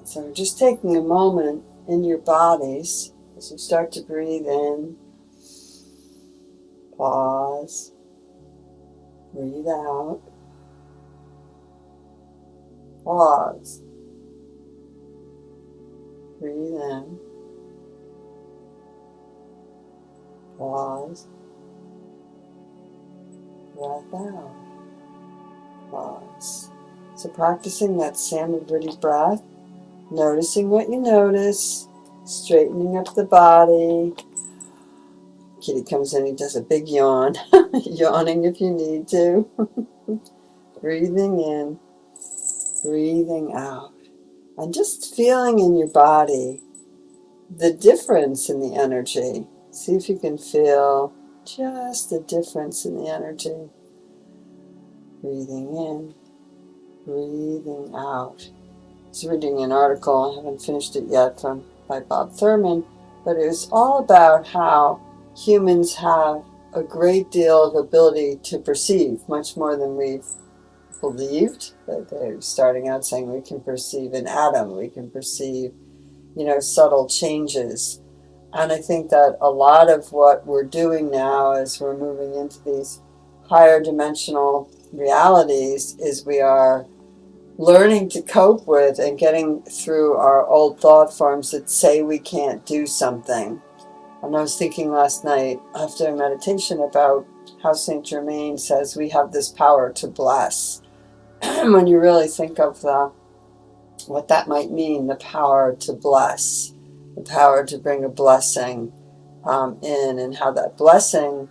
So just taking a moment in your bodies as you start to breathe in, pause, breathe out, pause, breathe in, pause, breath out, pause. So practicing that Samavritti breath, noticing what you notice, straightening up the body. Kitty comes in, he does a big yawn, yawning if you need to. Breathing in, breathing out, and just feeling in your body the difference in the energy. See if you can feel just the difference in the energy. Breathing in, breathing out. I was reading an article, I haven't finished it yet, by Bob Thurman, but it was all about how humans have a great deal of ability to perceive, much more than we've believed. That they're starting out saying we can perceive an atom, we can perceive, subtle changes. And I think that a lot of what we're doing now as we're moving into these higher dimensional realities is we are learning to cope with and getting through our old thought forms that say we can't do something. And I was thinking last night after meditation about how Saint Germain says we have this power to bless. When you really think of what that might mean, the power to bless, the power to bring a blessing in, and how that blessing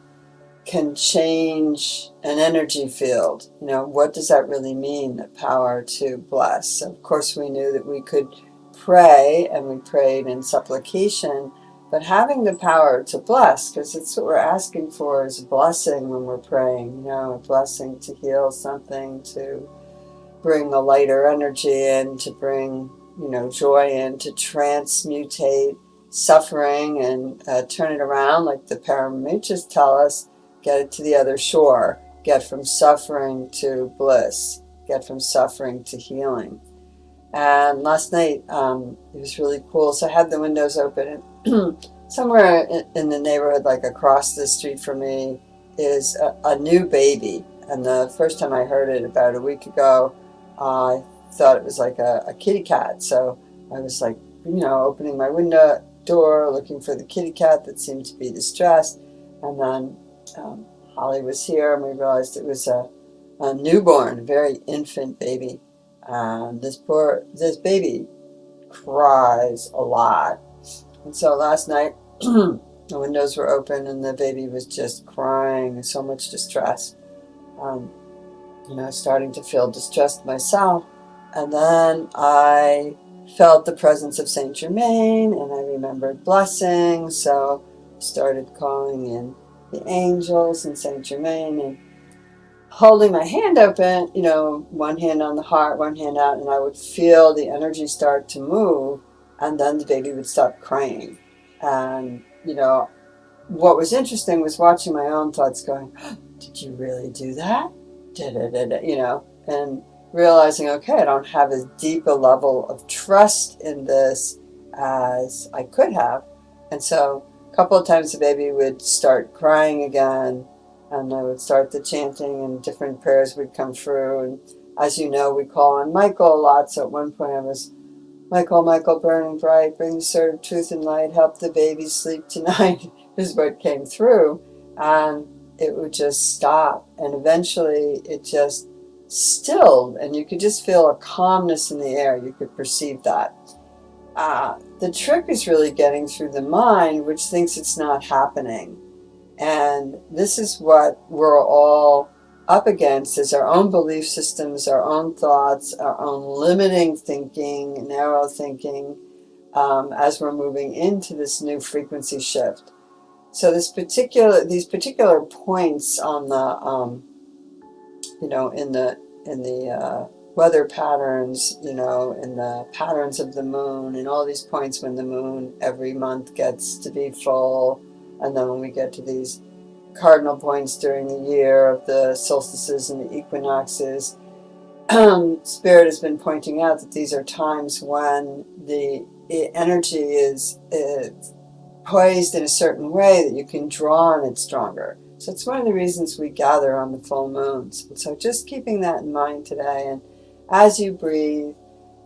can change an energy field. What does that really mean, the power to bless? Of course, we knew that we could pray, and we prayed in supplication, but having the power to bless, because it's what we're asking for, is a blessing when we're praying, a blessing to heal something, to bring a lighter energy in, to bring, joy in, to transmutate suffering and turn it around, like the Paramahanchas tell us, get it to the other shore, get from suffering to bliss, get from suffering to healing. And last night, it was really cool. So I had the windows open, and somewhere in the neighborhood, like across the street from me, is a new baby. And the first time I heard it about a week ago, I thought it was like a kitty cat. So I was like, opening my window door, looking for the kitty cat that seemed to be distressed. And then Holly was here, and we realized it was a newborn, a very infant baby. This baby cries a lot. And so last night, the windows were open, and the baby was just crying, so much distress. Starting to feel distressed myself. And then I felt the presence of Saint Germain, and I remembered blessings, so I started calling in the angels and Saint Germain, and holding my hand open, one hand on the heart, one hand out, and I would feel the energy start to move, and then the baby would stop crying. And, what was interesting was watching my own thoughts going, did you really do that? And realizing, okay, I don't have as deep a level of trust in this as I could have. And so a couple of times the baby would start crying again, and I would start the chanting, and different prayers would come through. And as you know, we call on Michael a lot. So at one point I was, Michael, burning bright, bring the sword of truth and light, help the baby sleep tonight, is what came through. And it would just stop. And eventually it just stilled, and you could just feel a calmness in the air. You could perceive that. The trick is really getting through the mind, which thinks it's not happening. And this is what we're all up against, is our own belief systems, our own thoughts, our own limiting thinking, narrow thinking, as we're moving into this new frequency shift. So these particular points on the, in the weather patterns, in the patterns of the moon, and all these points when the moon every month gets to be full, and then when we get to these cardinal points during the year of the solstices and the equinoxes, Spirit has been pointing out that these are times when the energy is poised in a certain way that you can draw on it stronger. So it's one of the reasons we gather on the full moons. And so just keeping that in mind today, and as you breathe,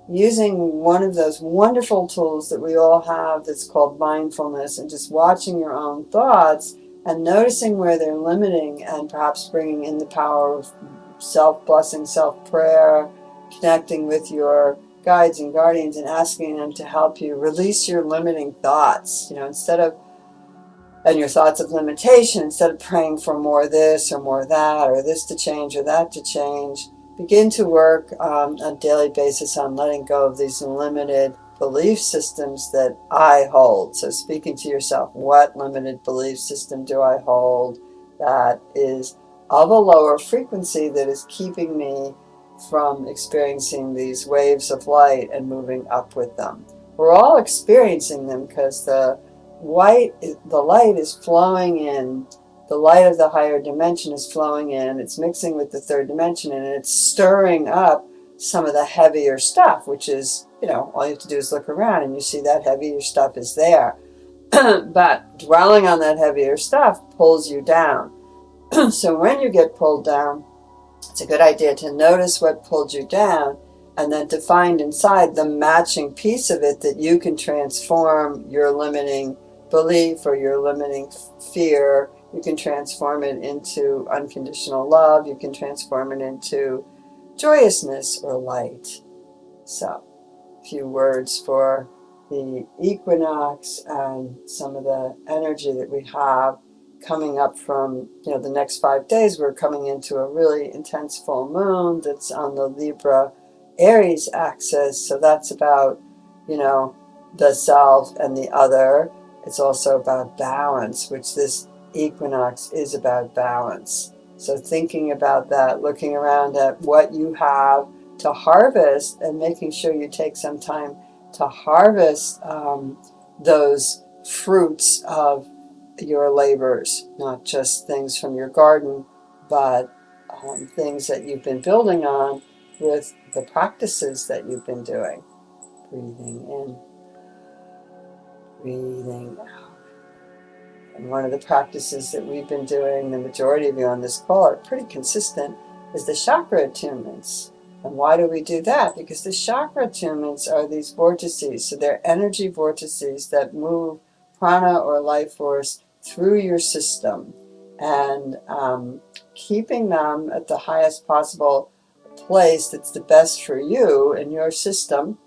using one of those wonderful tools that we all have that's called mindfulness, and just watching your own thoughts and noticing where they're limiting, and perhaps bringing in the power of self-blessing, self-prayer, connecting with your guides and guardians and asking them to help you release your limiting thoughts, and your thoughts of limitation. Instead of praying for more this or more that, or this to change or that to change, begin to work on a daily basis on letting go of these limited belief systems that I hold. So speaking to yourself, what limited belief system do I hold that is of a lower frequency, that is keeping me from experiencing these waves of light and moving up with them? We're all experiencing them because the light is flowing in. The light of the higher dimension is flowing in. It's mixing with the third dimension, and it's stirring up some of the heavier stuff, which is, all you have to do is look around and you see that heavier stuff is there. But dwelling on that heavier stuff pulls you down. So when you get pulled down, it's a good idea to notice what pulled you down, and then to find inside the matching piece of it that you can transform your limiting belief or your limiting fear. You can transform it into unconditional love. You can transform it into joyousness or light. So, a few words for the equinox and some of the energy that we have coming up from, the next 5 days. We're coming into a really intense full moon that's on the Libra Aries axis. So that's about, the self and the other. It's also about balance, which this equinox is about balance. So thinking about that, looking around at what you have to harvest, and making sure you take some time to harvest those fruits of your labors, not just things from your garden, but things that you've been building on with the practices that you've been doing. Breathing in, breathing out. And one of the practices that we've been doing, the majority of you on this call are pretty consistent, is the chakra attunements. And why do we do that? Because the chakra attunements are these vortices. So they're energy vortices that move prana or life force through your system. And keeping them at the highest possible place that's the best for you and your system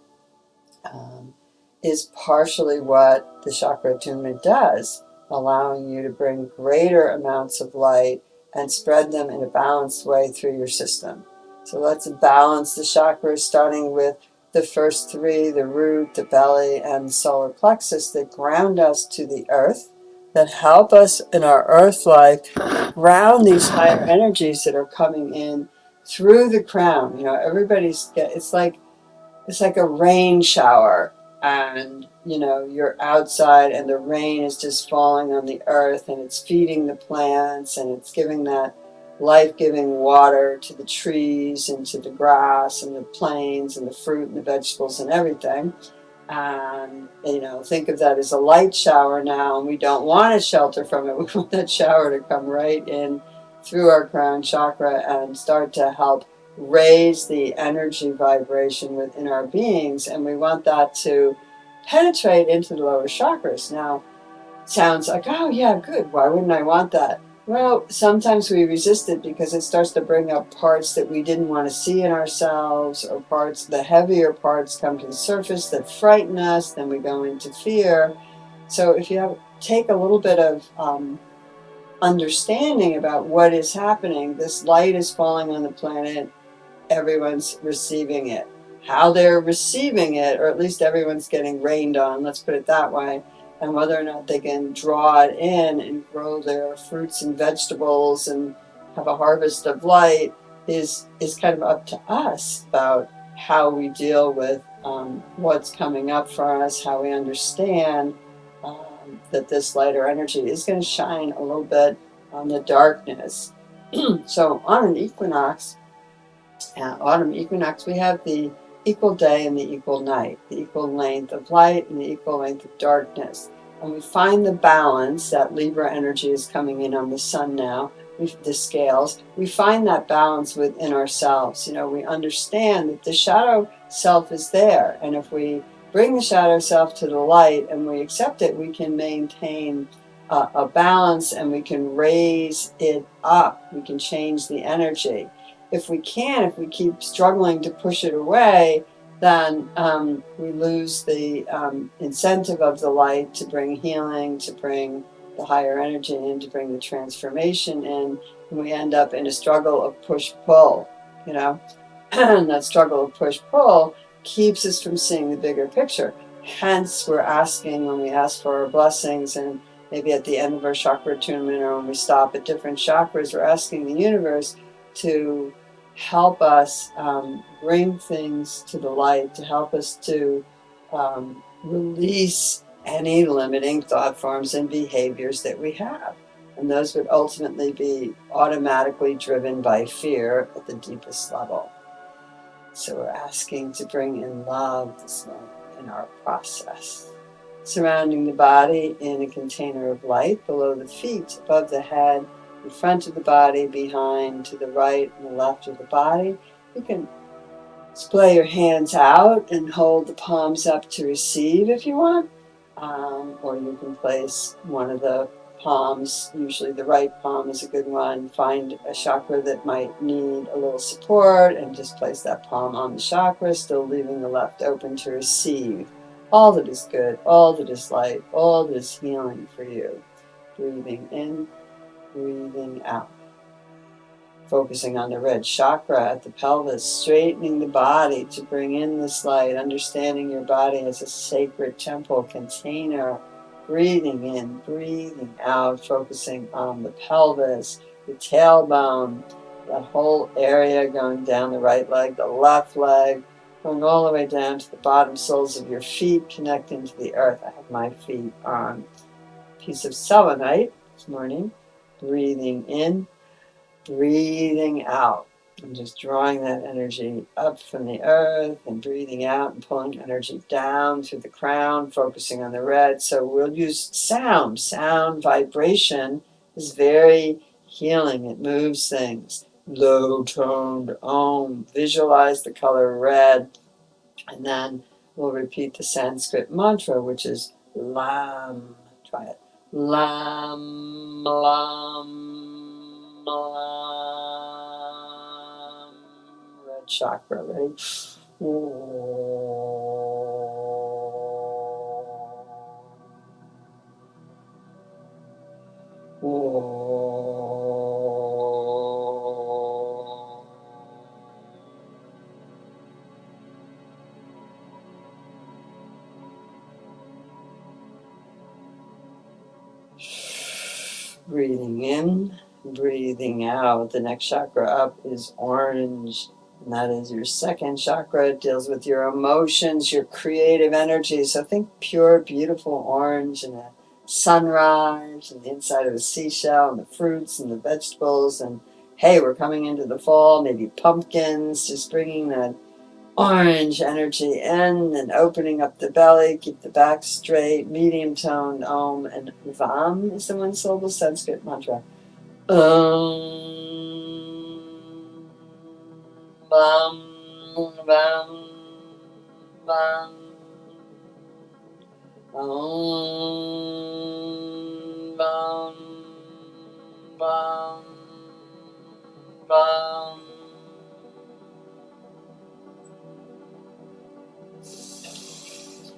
is partially what the chakra attunement does, allowing you to bring greater amounts of light and spread them in a balanced way through your system. So let's balance the chakras, starting with the first three, the root, the belly, and the solar plexus, that ground us to the earth, that help us in our earth life ground these higher energies that are coming in through the crown. It's like a rain shower, and you're outside and the rain is just falling on the earth, and it's feeding the plants, and it's giving that life-giving water to the trees and to the grass and the plains and the fruit and the vegetables and everything. And think of that as a light shower now, and we don't want to shelter from it. We want that shower to come right in through our crown chakra and start to help raise the energy vibration within our beings, and we want that to penetrate into the lower chakras. Now, it sounds like, oh yeah, good, why wouldn't I want that? Well, sometimes we resist it because it starts to bring up parts that we didn't want to see in ourselves, or the heavier parts come to the surface that frighten us, then we go into fear. So if you take a little bit of understanding about what is happening, this light is falling on the planet, everyone's receiving it. How they're receiving it, or at least everyone's getting rained on, let's put it that way, and whether or not they can draw it in and grow their fruits and vegetables and have a harvest of light is kind of up to us, about how we deal with what's coming up for us, how we understand that this lighter energy is going to shine a little bit on the darkness. So on an equinox, autumn equinox, we have the equal day and the equal night, the equal length of light and the equal length of darkness. And we find the balance, that Libra energy is coming in on the sun now, the scales. We find that balance within ourselves. You know, we understand that the shadow self is there. And if we bring the shadow self to the light and we accept it, we can maintain a balance and we can raise it up. We can change the energy. If we keep struggling to push it away, then we lose the incentive of the light to bring healing, to bring the higher energy in, to bring the transformation in, and we end up in a struggle of push-pull, you know. And that struggle of push-pull keeps us from seeing the bigger picture. Hence, we're asking, when we ask for our blessings, and maybe at the end of our chakra attunement, or when we stop at different chakras, we're asking the universe to help us bring things to the light, to help us to release any limiting thought forms and behaviors that we have. And those would ultimately be automatically driven by fear at the deepest level. So we're asking to bring in love this moment in our process. Surrounding the body in a container of light, below the feet, above the head, in front of the body, behind, to the right and the left of the body. You can splay your hands out and hold the palms up to receive if you want. Or you can place one of the palms, usually the right palm is a good one. Find a chakra that might need a little support and just place that palm on the chakra, still leaving the left open to receive all that is good, all that is light, all that is healing for you. Breathing in, breathing out. Focusing on the red chakra at the pelvis, straightening the body to bring in this light, understanding your body as a sacred temple container. Breathing in, breathing out, focusing on the pelvis, the tailbone, that whole area going down the right leg, the left leg, going all the way down to the bottom soles of your feet, connecting to the earth. I have my feet on a piece of selenite this morning. Breathing in, breathing out, and just drawing that energy up from the earth and breathing out and pulling energy down through the crown, focusing on the red. So we'll use sound. Sound vibration is very healing. It moves things. Low-toned Om. Visualize the color red. And then we'll repeat the Sanskrit mantra, which is Lam. Try it. Lam, Lam, Lam. Red chakra, ready? Breathing in, breathing out. The next chakra up is orange, and that is your second chakra. It deals with your emotions, your creative energy. So think pure, beautiful orange and a sunrise and the inside of a seashell and the fruits and the vegetables. And hey, we're coming into the fall, maybe pumpkins, just bringing that orange energy in and opening up the belly, keep the back straight, medium toned Om, and Vam is the one syllable Sanskrit mantra. Vam, Vam, Vam. Vam, Vam, Vam.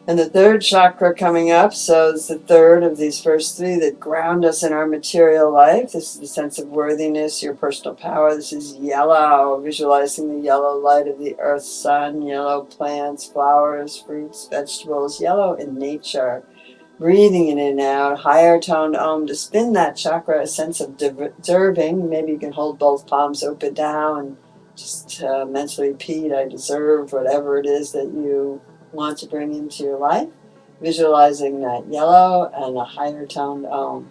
And the third chakra coming up, so it's the third of these first three that ground us in our material life. This is the sense of worthiness, your personal power. This is yellow, visualizing the yellow light of the earth, sun, yellow plants, flowers, fruits, vegetables, yellow in nature. Breathing in and out, higher toned Om to spin that chakra, a sense of deserving. Maybe you can hold both palms open down and just mentally repeat, I deserve whatever it is that you want to bring into your life, visualizing that yellow and a higher toned Om.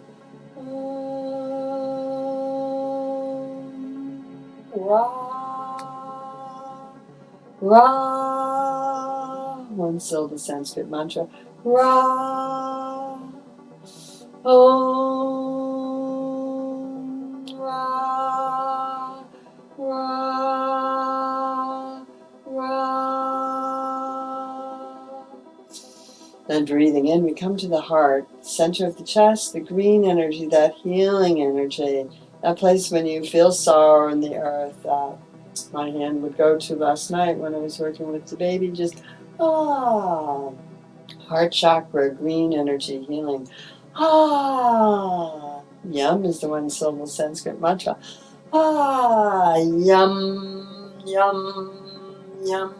Ra. One syllable Sanskrit mantra. Ra. Om. Ra. Ra. Ra. Then breathing in, we come to the heart, center of the chest, the green energy, that healing energy, that place when you feel sorrow in the earth. My hand would go to last night when I was working with the baby, just heart chakra, green energy, healing. Yum is the one syllable Sanskrit mantra. Yum, yum, yum. Yum.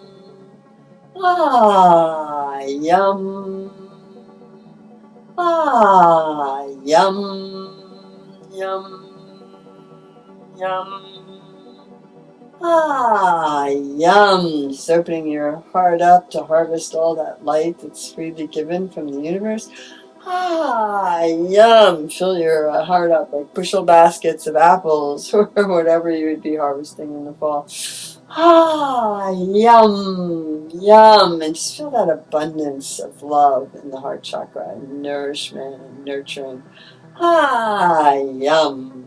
Yum, yum, yum. Yum. Just opening your heart up to harvest all that light that's freely given from the universe. Yum. Fill your heart up like bushel baskets of apples or whatever you would be harvesting in the fall. Yum, yum. And just feel that abundance of love in the heart chakra and nourishment and nurturing. Yum.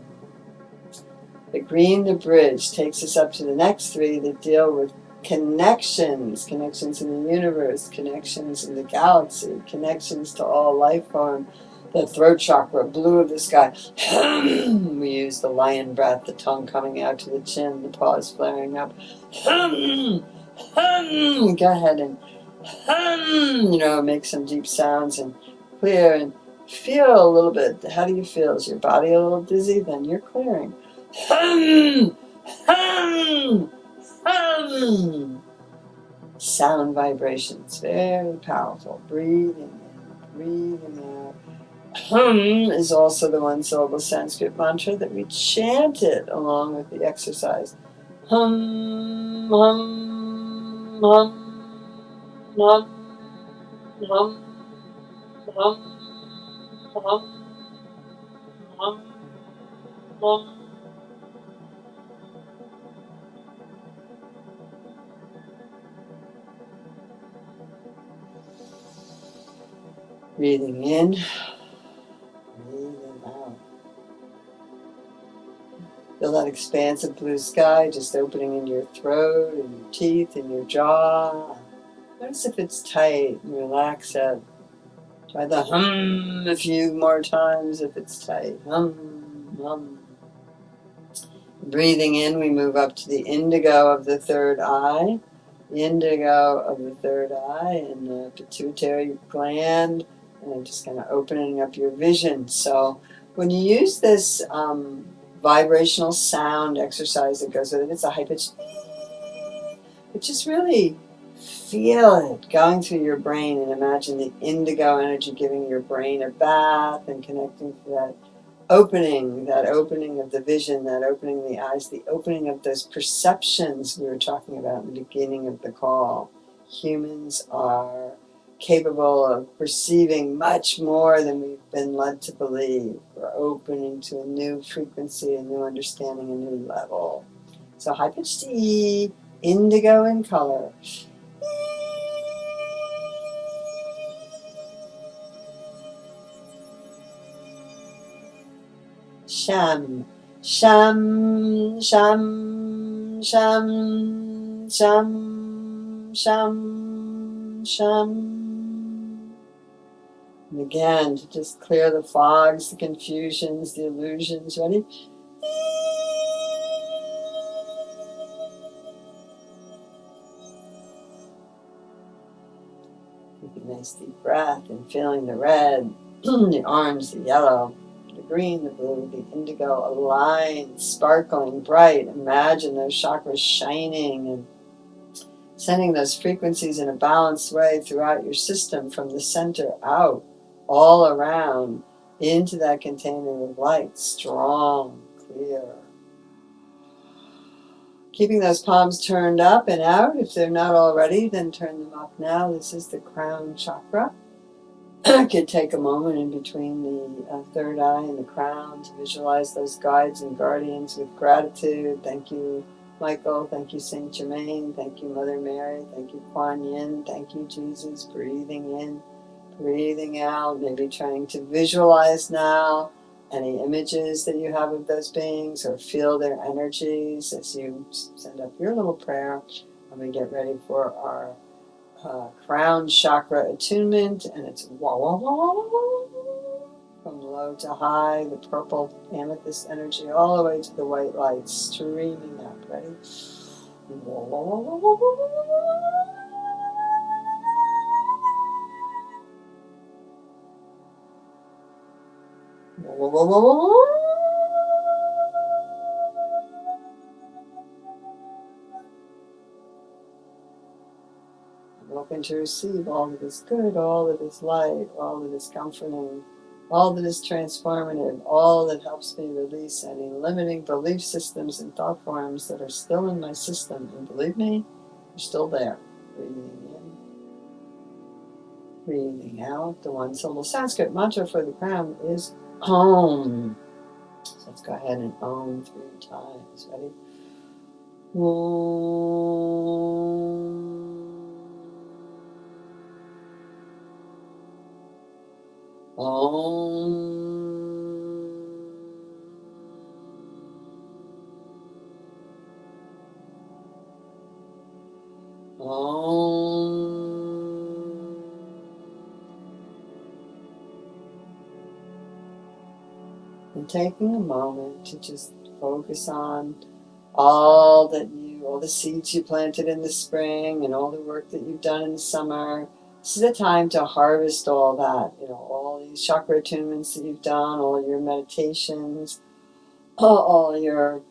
The green, the bridge, takes us up to the next three that deal with connections in the universe, connections in the galaxy, connections to all life form. The throat chakra, blue of the sky. We use the lion breath, the tongue coming out to the chin, the paws flaring up. Go ahead and make some deep sounds and clear and feel a little bit. How do you feel? Is your body a little dizzy? Then you're clearing. Sound vibrations, very powerful. Breathing in, breathing out. Hum is also the one syllable Sanskrit mantra that we chanted along with the exercise. Hum, hum, hum, hum, hum, hum, hum, hum, hum. Breathing in, breathing out. Feel that expansive blue sky just opening in your throat and your teeth and your jaw. Notice if it's tight and relax it. Try the hum a few more times if it's tight. Hum, hum. Breathing in, we move up to the indigo of the third eye. The indigo of the third eye and the pituitary gland. And just kind of opening up your vision. So when you use this vibrational sound exercise that goes with it, it's a high pitch. But just really feel it going through your brain and imagine the indigo energy giving your brain a bath and connecting to that opening of the vision, that opening of the eyes, the opening of those perceptions we were talking about in the beginning of the call. Humans are capable of perceiving much more than we've been led to believe. We're opening to a new frequency, a new understanding, a new level. So high-pitched E, indigo in color. Sham, sham, sham, sham, sham, sham, sham. And again, to just clear the fogs, the confusions, the illusions. Ready? Take a nice deep breath and feeling the red, the orange, the yellow, the green, the blue, the indigo, aligned, sparkling, bright. Imagine those chakras shining and sending those frequencies in a balanced way throughout your system from the center out, all around, into that container of light, strong, clear. Keeping those palms turned up and out. If they're not already, then turn them up now. This is the crown chakra. Could take a moment in between the third eye and the crown to visualize those guides and guardians with gratitude. Thank you Michael. Thank you, Saint Germain. Thank you, Mother Mary. Thank you, Kuan Yin. Thank you, Jesus. Breathing in, breathing out. Maybe trying to visualize now any images that you have of those beings, or feel their energies as you send up your little prayer. When we get ready for our crown chakra attunement, and it's wah, wah, wah, wah, wah, wah, wah, from low to high, the purple amethyst energy all the way to the white light streaming up. Ready? Wah, wah, wah, wah, wah, wah, wah, wah, wah, wah, wah, wah. I'm open to receive all that is good, all that is light, all that is comforting, all that is transformative, all that helps me release any limiting belief systems and thought forms that are still in my system. And believe me, they're still there. Breathing in, breathing out. The one syllable Sanskrit mantra for the crown is Om. So let's go ahead and Om 3 times. Ready? Om. Om. Om. And taking a moment to just focus on all the seeds you planted in the spring and all the work that you've done in the summer. This is the time to harvest all that, all these chakra attunements that you've done, all your meditations, all your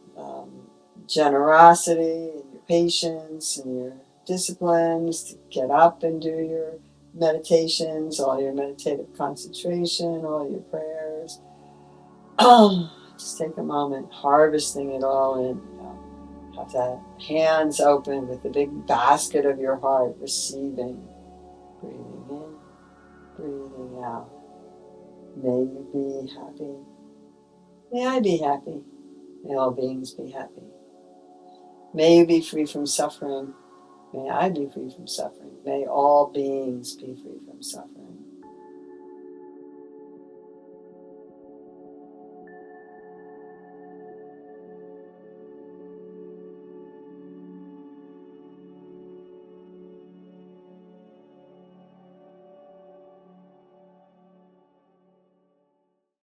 generosity and your patience and your disciplines to get up and do your meditations, all your meditative concentration, all your prayers. Just take a moment, harvesting it all in. Have that hands open with the big basket of your heart, receiving, breathing in, breathing out. May you be happy. May I be happy. May all beings be happy. May you be free from suffering. May I be free from suffering. May all beings be free from suffering.